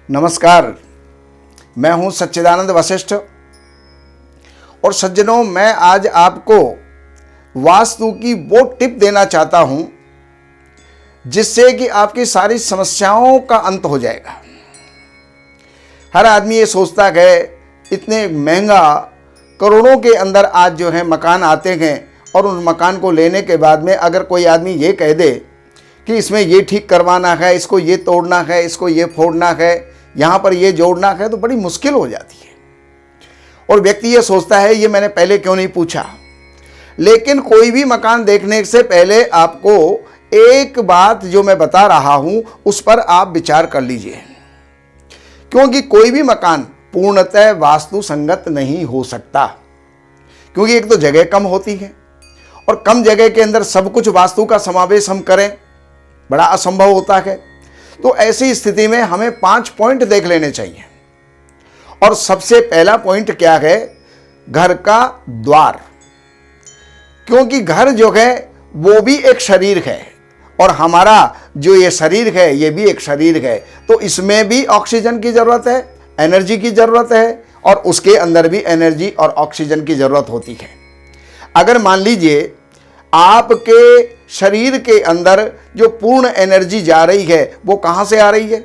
नमस्कार, मैं हूं सच्चिदानंद वशिष्ठ और सज्जनों, मैं आज आपको वास्तु की वो टिप देना चाहता हूं जिससे कि आपकी सारी समस्याओं का अंत हो जाएगा। हर आदमी ये सोचता है इतने महंगा करोड़ों के अंदर आज जो है मकान आते हैं और उन मकान को लेने के बाद में अगर कोई आदमी ये कह दे कि इसमें ये ठीक करवाना है, इसको ये तोड़ना है, इसको ये फोड़ना है, यहाँ पर ये जोड़ना है, तो बड़ी मुश्किल हो जाती है और व्यक्ति ये सोचता है ये मैंने पहले क्यों नहीं पूछा। लेकिन कोई भी मकान देखने से पहले आपको एक बात जो मैं बता रहा हूं उस पर आप विचार कर लीजिए, क्योंकि कोई भी मकान पूर्णतः वास्तु संगत नहीं हो सकता। क्योंकि एक तो जगह कम होती है और कम जगह के अंदर सब कुछ वास्तु का समावेश हम करें बड़ा असंभव होता है। तो ऐसी स्थिति में हमें 5 पॉइंट देख लेने चाहिए। और सबसे पहला पॉइंट क्या है? घर का द्वार। क्योंकि घर जो है वो भी एक शरीर है और हमारा जो ये शरीर है ये भी एक शरीर है, तो इसमें भी ऑक्सीजन की जरूरत है, एनर्जी की जरूरत है और उसके अंदर भी एनर्जी और ऑक्सीजन की जरूरत होती है। अगर मान लीजिए आपके शरीर के अंदर जो पूर्ण एनर्जी जा रही है वो कहाँ से आ रही है?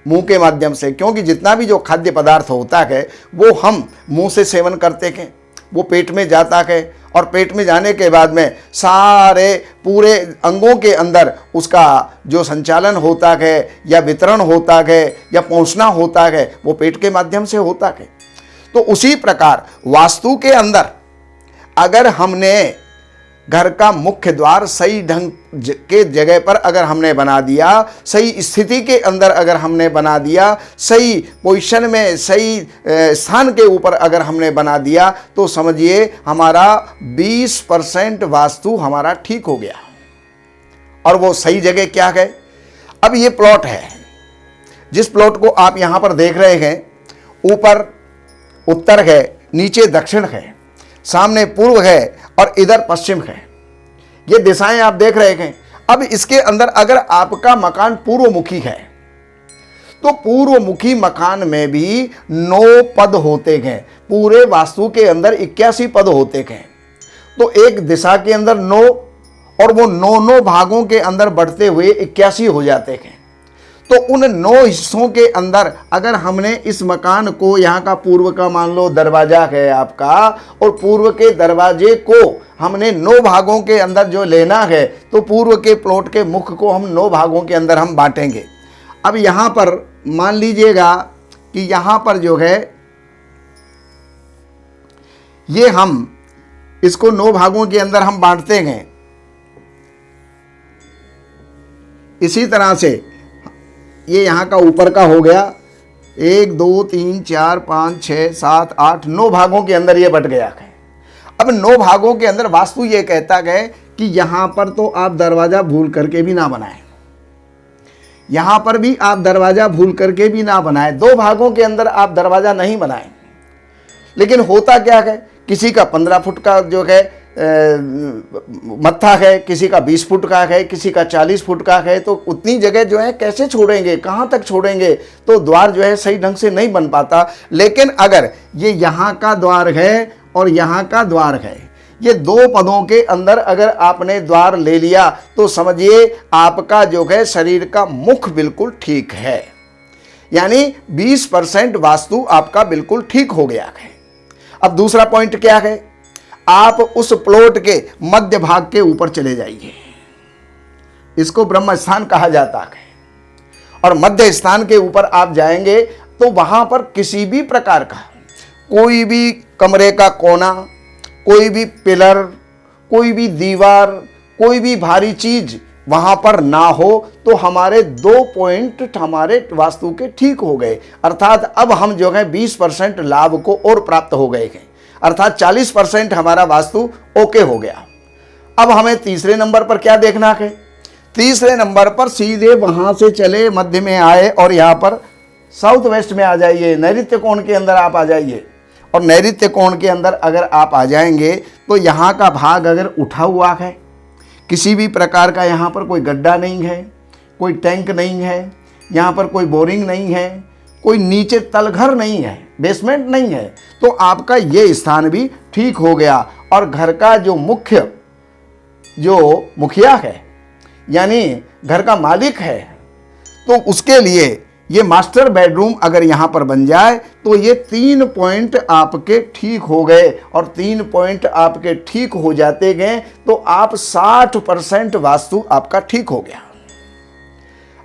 मुंह के माध्यम से। क्योंकि जितना भी जो खाद्य पदार्थ होता है वो हम मुंह से सेवन करते हैं, वो पेट में जाता है और पेट में जाने के बाद में सारे पूरे अंगों के अंदर उसका जो संचालन होता है या वितरण होता है या पहुंचना होता है वो पेट के माध्यम से होता है। तो उसी प्रकार वास्तु के अंदर अगर हमने घर का मुख्य द्वार सही ढंग के जगह पर अगर हमने बना दिया, सही स्थिति के अंदर अगर हमने बना दिया, सही पोजीशन में सही स्थान के ऊपर अगर हमने बना दिया, तो समझिए हमारा 20% वास्तु हमारा ठीक हो गया। और वो सही जगह क्या है? अब ये प्लॉट है, जिस प्लॉट को आप यहां पर देख रहे हैं, ऊपर उत्तर है, नीचे दक्षिण है, सामने पूर्व है और इधर पश्चिम है। ये दिशाएं आप देख रहे हैं। अब इसके अंदर अगर आपका मकान पूर्वमुखी है तो पूर्वमुखी मकान में भी 9 पद होते हैं। पूरे वास्तु के अंदर 81 पद होते हैं। तो एक दिशा के अंदर 9 और वो 9 भागों के अंदर बढ़ते हुए 81 हो जाते हैं। तो उन 9 हिस्सों के अंदर अगर हमने इस मकान को, यहाँ का पूर्व का मान लो दरवाजा है आपका, और पूर्व के दरवाजे को हमने 9 भागों के अंदर जो लेना है, तो पूर्व के प्लॉट के मुख को हम 9 भागों के अंदर हम बांटेंगे। अब यहाँ पर मान लीजिएगा कि यहाँ पर जो है ये हम इसको 9 भागों के अंदर हम बांटते हैं। इसी तरह से ये यहाँ का ऊपर का हो गया, 1 2 3 4 5 6 7 8 9 भागों के अंदर ये बट गया है। अब 9 भागों के अंदर वास्तु ये कहता है कि यहाँ पर तो आप दरवाजा भूल करके भी ना बनाएं, यहाँ पर भी आप दरवाजा भूल करके भी ना बनाएं। 2 भागों के अंदर आप दरवाजा नहीं बनाएं। लेकिन होता क्या है, किसी का 15 फुट का जो है मत्था है, किसी का 20 फुट का है, किसी का 40 फुट का है, तो उतनी जगह जो है कैसे छोड़ेंगे, कहाँ तक छोड़ेंगे? तो द्वार जो है सही ढंग से नहीं बन पाता। लेकिन अगर ये यहाँ का द्वार है और यहाँ का द्वार है, ये 2 पदों के अंदर अगर आपने द्वार ले लिया, तो समझिए आपका जो है शरीर का मुख बिल्कुल ठीक है। यानी 20% वास्तु आपका बिल्कुल ठीक हो गया है। अब दूसरा पॉइंट क्या है? आप उस प्लॉट के मध्य भाग के ऊपर चले जाइए। इसको ब्रह्म स्थान कहा जाता है। और मध्य स्थान के ऊपर आप जाएंगे तो वहां पर किसी भी प्रकार का कोई भी कमरे का कोना, कोई भी पिलर, कोई भी दीवार, कोई भी भारी चीज वहां पर ना हो, तो हमारे 2 पॉइंट हमारे वास्तु के ठीक हो गए। अर्थात अब हम जो है 20% लाभ को और प्राप्त हो गए हैं। अर्थात 40% हमारा वास्तु ओके हो गया। अब हमें तीसरे नंबर पर क्या देखना है? तीसरे नंबर पर सीधे वहां से चले, मध्य में आए और यहाँ पर साउथ वेस्ट में आ जाइए, नैऋत्य कोण के अंदर आप आ जाइए। और नैऋत्य कोण के अंदर अगर आप आ जाएंगे तो यहाँ का भाग अगर उठा हुआ है, किसी भी प्रकार का यहाँ पर कोई गड्ढा नहीं है, कोई टैंक नहीं है, यहाँ पर कोई बोरिंग नहीं है, कोई नीचे तलघर नहीं है, बेसमेंट नहीं है, तो आपका ये स्थान भी ठीक हो गया। और घर का जो मुखिया है यानी घर का मालिक है, तो उसके लिए ये मास्टर बेडरूम अगर यहाँ पर बन जाए तो ये 3 पॉइंट आपके ठीक हो गए। और 3 पॉइंट आपके ठीक हो जाते गए तो आप 60% वास्तु आपका ठीक हो गया।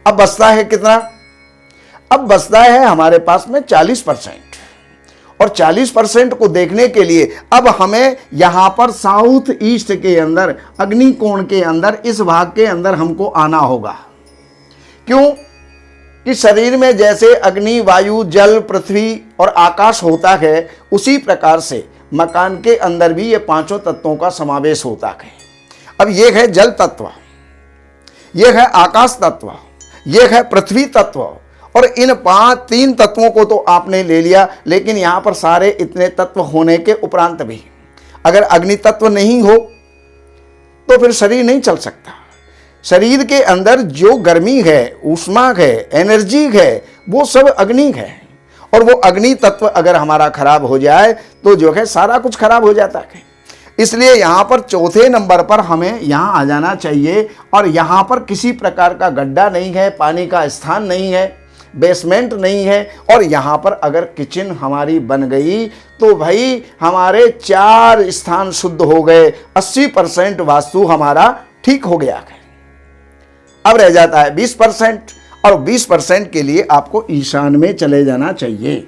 अब बचता है कितना? अब बचता है हमारे पास में 40%। और 40% को देखने के लिए अब हमें यहां पर साउथ ईस्ट के अंदर, अग्निकोण के अंदर, इस भाग के अंदर हमको आना होगा। क्यों? कि शरीर में जैसे अग्नि, वायु, जल, पृथ्वी और आकाश होता है, उसी प्रकार से मकान के अंदर भी ये 5 तत्वों का समावेश होता है। अब ये है जल तत्व, ये है आकाश तत्व, ये है पृथ्वी तत्व, और इन 3 तत्वों को तो आपने ले लिया, लेकिन यहां पर सारे इतने तत्व होने के उपरांत भी अगर अग्नि तत्व नहीं हो तो फिर शरीर नहीं चल सकता। शरीर के अंदर जो गर्मी है, ऊष्मा है, एनर्जी है, वो सब अग्नि है। और वो अग्नि तत्व अगर हमारा खराब हो जाए तो जो है सारा कुछ खराब हो जाता है। इसलिए यहाँ पर 4थे नंबर पर हमें यहाँ आ जाना चाहिए। और यहाँ पर किसी प्रकार का गड्ढा नहीं है, पानी का स्थान नहीं है, बेसमेंट नहीं है। और यहाँ पर अगर किचन हमारी बन गई तो भाई हमारे 4 स्थान शुद्ध हो गए, 80% वास्तु हमारा ठीक हो गया है। अब रह जाता है 20%, और 20% के लिए आपको ईशान में चले जाना चाहिए।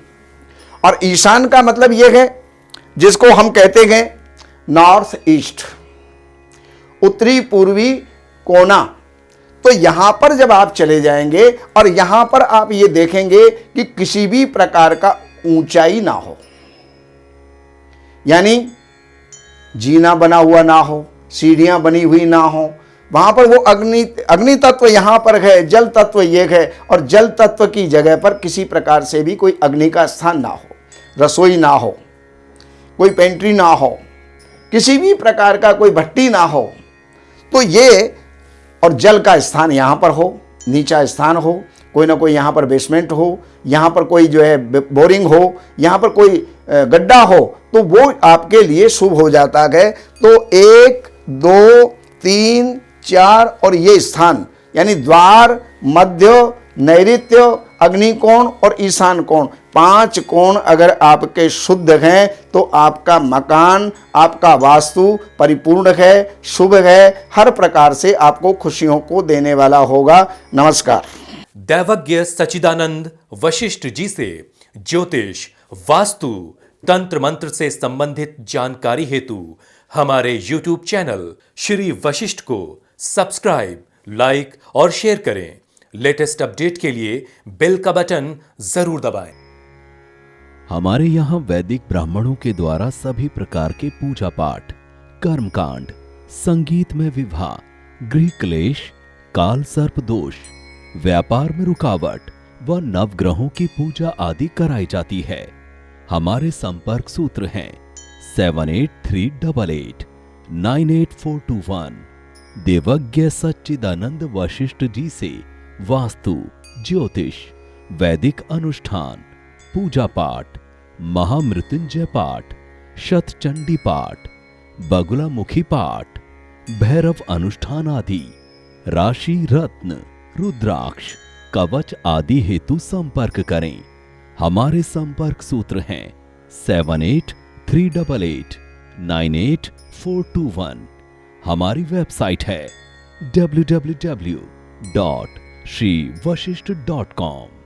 और ईशान का मतलब यह है जिसको हम कहते हैं नॉर्थ ईस्ट, उत्तरी पूर्वी कोना। तो यहां पर जब आप चले जाएंगे और यहां पर आप ये देखेंगे कि किसी भी प्रकार का ऊंचाई ना हो, यानी जीना बना हुआ ना हो, सीढ़ियां बनी हुई ना हो। वहां पर वो अग्नि तत्व यहां पर है, जल तत्व ये है, और जल तत्व की जगह पर किसी प्रकार से भी कोई अग्नि का स्थान ना हो, रसोई ना हो, कोई पेंट्री ना हो, किसी भी प्रकार का कोई भट्टी ना हो। तो ये, और जल का स्थान यहाँ पर हो, नीचा स्थान हो, कोई ना कोई यहाँ पर बेसमेंट हो, यहाँ पर कोई जो है बोरिंग हो, यहाँ पर कोई गड्ढा हो, तो वो आपके लिए शुभ हो जाता है। तो 1, 2, 3, 4 और ये स्थान यानी द्वार, मध्य, नैऋत्य, अग्निकोण और ईशान कोण, 5 कोण अगर आपके शुद्ध हैं तो आपका मकान, आपका वास्तु परिपूर्ण है, शुभ है, हर प्रकार से आपको खुशियों को देने वाला होगा। नमस्कार। दैवज्ञ सच्चिदानंद वशिष्ठ जी से ज्योतिष, वास्तु, तंत्र मंत्र से संबंधित जानकारी हेतु हमारे YouTube चैनल श्री वशिष्ठ को सब्सक्राइब, लाइक और शेयर करें। लेटेस्ट अपडेट के लिए बेल का बटन जरूर दबाएं। हमारे यहाँ वैदिक ब्राह्मणों के द्वारा सभी प्रकार के पूजा पाठ, कर्मकांड, संगीत में विवाह, गृह क्लेश, काल सर्प दोष, व्यापार में रुकावट व नवग्रहों की पूजा आदि कराई जाती है। हमारे संपर्क सूत्र हैं 7838 98421। देवज्ञ सच्चिदानंद वशिष्ठ जी से वास्तु, ज्योतिष, वैदिक अनुष्ठान, पूजा पाठ, महामृत्युंजय पाठ, शतचंडी पाठ, बगुलामुखी पाठ, भैरव अनुष्ठान आदि, राशि रत्न, रुद्राक्ष, कवच आदि हेतु संपर्क करें। हमारे संपर्क सूत्र हैं 7838 98421। हमारी वेबसाइट है www.shrivashishth.com।